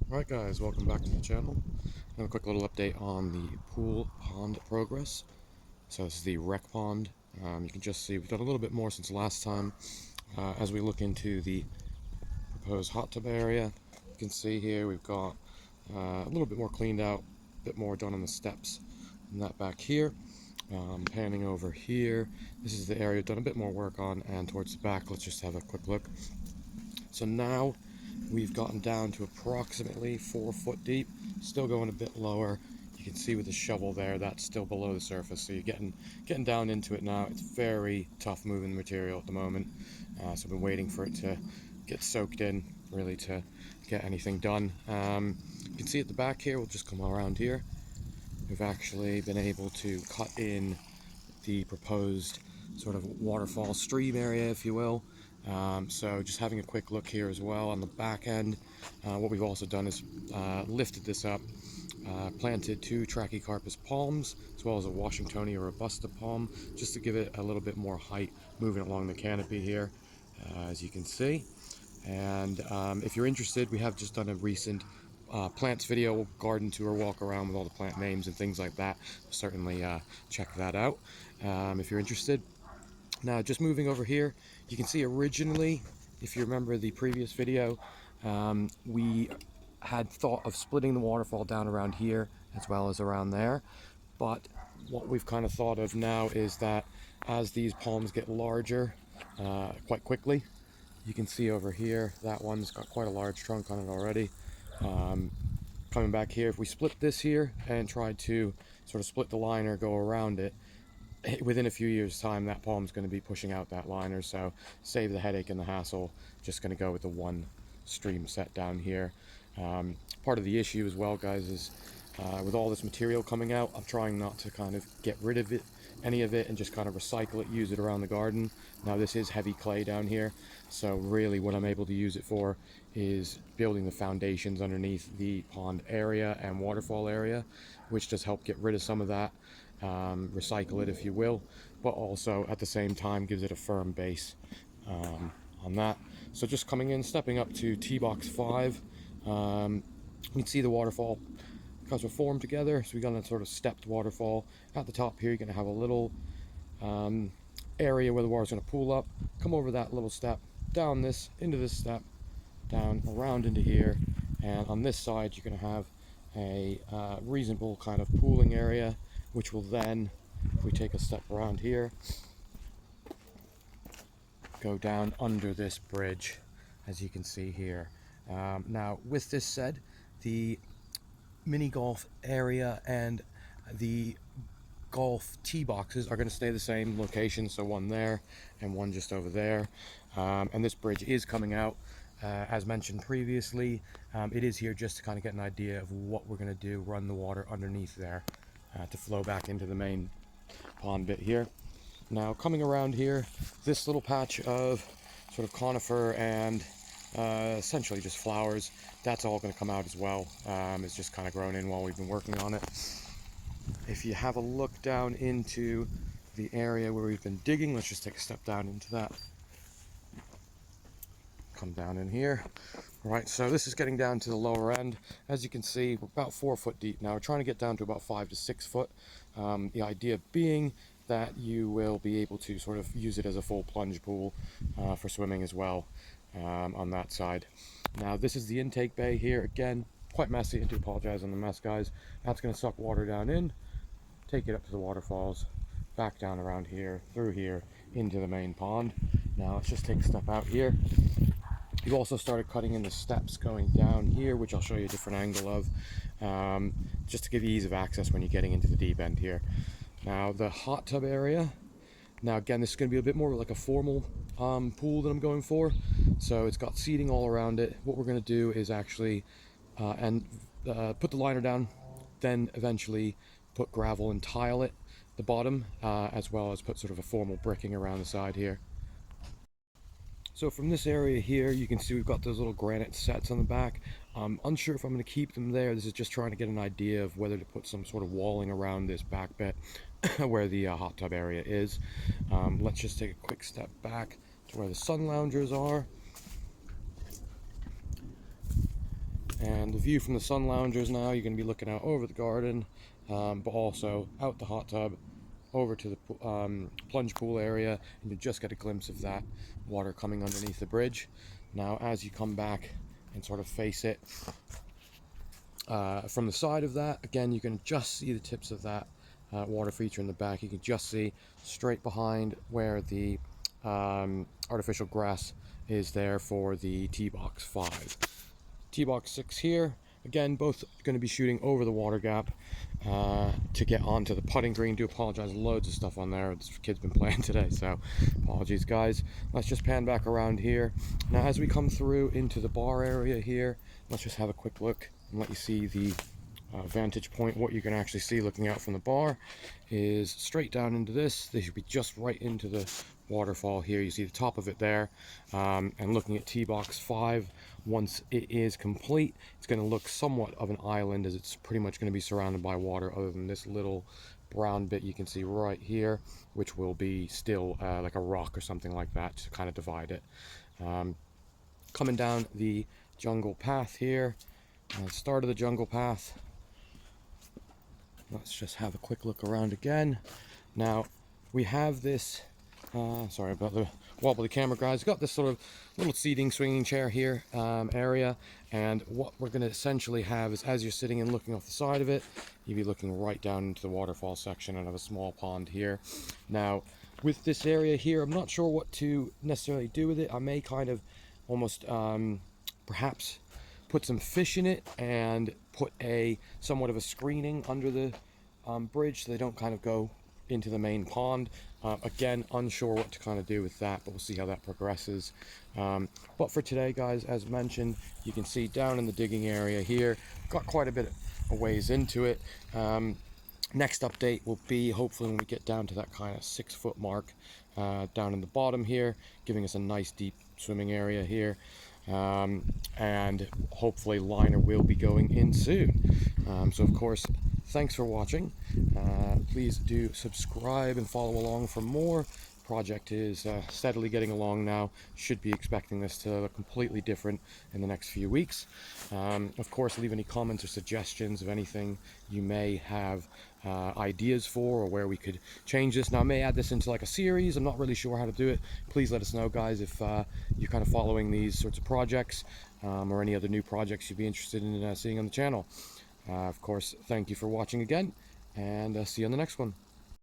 Alright guys, welcome back to the channel. A quick little update on the pool pond progress. So this is the rec pond. You can just see we've done a little bit more since last time. As we look into the proposed hot tub area, you can see here we've got a little bit more cleaned out, a bit more done on the steps and that back here. Panning over here, this is the area we've done a bit more work on, and towards the back, let's just have a quick look. So now we've gotten down to approximately 4 foot deep, still going a bit lower. You can see with the shovel there, that's still below the surface, so you're getting down into it now. It's very tough moving material at the moment, so I've been waiting for it to get soaked in, really, to get anything done. You can see at the back here, we'll just come around here. We've actually been able to cut in the proposed sort of waterfall stream area, if you will. So just having a quick look here as well on the back end. What we've also done is lifted this up, planted 2 Trachycarpus palms, as well as a Washingtonia robusta palm, just to give it a little bit more height moving along the canopy here, as you can see. And if you're interested, we have just done a recent plants video, garden tour, walk around with all the plant names and things like that. Certainly check that out if you're interested. Now, just moving over here, you can see originally, if you remember the previous video, we had thought of splitting the waterfall down around here as well as around there. But what we've kind of thought of now is that as these palms get larger quite quickly, you can see over here, that one's got quite a large trunk on it already. Coming back here, if we split this here and tried to sort of split the liner, go around it, within a few years time that palm's going to be pushing out that liner, so save the headache and the hassle. Just going to go with the one stream set down here. Part of the issue as well, guys, is with all this material coming out, I'm trying not to kind of get rid of it, any of it, and just kind of recycle it, use it around the garden. Now this is heavy clay down here, so really what I'm able to use it for is building the foundations underneath the pond area and waterfall area, which does help get rid of some of that, recycle it if you will, but also at the same time gives it a firm base on that. So just coming in, stepping up to T-box 5, you can see the waterfall because we're formed together, so we got a sort of stepped waterfall. At the top here, you're going to have a little area where the water's going to pool up, come over that little step, down this, into this step, down, around into here, and on this side you're going to have a reasonable kind of pooling area, which will then, if we take a step around here, go down under this bridge, as you can see here. Now, with this said, the mini golf area and the golf tee boxes are going to stay the same location, so one there and one just over there. And this bridge is coming out, as mentioned previously. It is here just to kind of get an idea of what we're going to do, run the water underneath there to flow back into the main pond bit here. Now, coming around here, this little patch of sort of conifer and essentially just flowers, that's all going to come out as well. It's just kind of grown in while we've been working on it. If you have a look down into the area where we've been digging, let's just take a step down into that. Come down in here. Right, so this is getting down to the lower end. As you can see, we're about 4 foot deep now. We're trying to get down to about 5 to 6 foot. The idea being that you will be able to sort of use it as a full plunge pool for swimming as well on that side. Now, this is the intake bay here. Again, quite messy. I do apologize on the mess, guys. That's going to suck water down in, take it up to the waterfalls, back down around here, through here, into the main pond. Now, let's just take a step out here. You've also started cutting in the steps going down here, which I'll show you a different angle of, just to give you ease of access when you're getting into the deep end here. Now, the hot tub area. Now, again, this is going to be a bit more like a formal pool that I'm going for. So it's got seating all around it. What we're going to do is actually put the liner down, then eventually put gravel and tile it, the bottom, as well as put sort of a formal bricking around the side here. So from this area here, you can see we've got those little granite sets on the back. I'm unsure if I'm going to keep them there. This is just trying to get an idea of whether to put some sort of walling around this back bit where the hot tub area is. Let's just take a quick step back to where the sun loungers are. And the view from the sun loungers now, you're going to be looking out over the garden, but also out the hot tub, over to the plunge pool area, and you just get a glimpse of that water coming underneath the bridge. Now, as you come back and sort of face it from the side of that, again, you can just see the tips of that water feature in the back. You can just see straight behind where the artificial grass is there for the T-Box 5. T-Box 6 here, again, both going to be shooting over the water gap to get onto the putting green. Do apologize, loads of stuff on there. This kid's been playing today, so apologies, guys. Let's just pan back around here. Now, as we come through into the bar area here, let's just have a quick look and let you see the vantage point. What you can actually see looking out from the bar is straight down into this. They should be just right into the waterfall here. You see the top of it there, and looking at T-Box 5, once it is complete, it's going to look somewhat of an island, as it's pretty much going to be surrounded by water, other than this little brown bit you can see right here, which will be still like a rock or something like that to kind of divide it. Coming down the jungle path here, start of the jungle path. Let's just have a quick look around again. Now, we have this, sorry about the wobbly camera, guys. Got this sort of little seating, swinging chair here area, and what we're going to essentially have is, as you're sitting and looking off the side of it, you'll be looking right down into the waterfall section and have a small pond here. Now, with this area here, I'm not sure what to necessarily do with it. I may kind of almost perhaps put some fish in it and put a somewhat of a screening under the bridge so they don't kind of go into the main pond. Again, unsure what to kind of do with that, but we'll see how that progresses. But for today, guys, as mentioned, you can see down in the digging area here, got quite a bit of ways into it. Next update will be hopefully when we get down to that kind of 6-foot mark down in the bottom here, giving us a nice deep swimming area here. And hopefully liner will be going in soon. So of course, thanks for watching. Please do subscribe and follow along for more. Project is steadily getting along now. Should be expecting this to look completely different in the next few weeks. Of course, leave any comments or suggestions of anything you may have ideas for, or where we could change this. Now, I may add this into like a series. I'm not really sure how to do it. Please let us know, guys, if you're kind of following these sorts of projects, or any other new projects you'd be interested in seeing on the channel. Of course, thank you for watching again, and see you on the next one.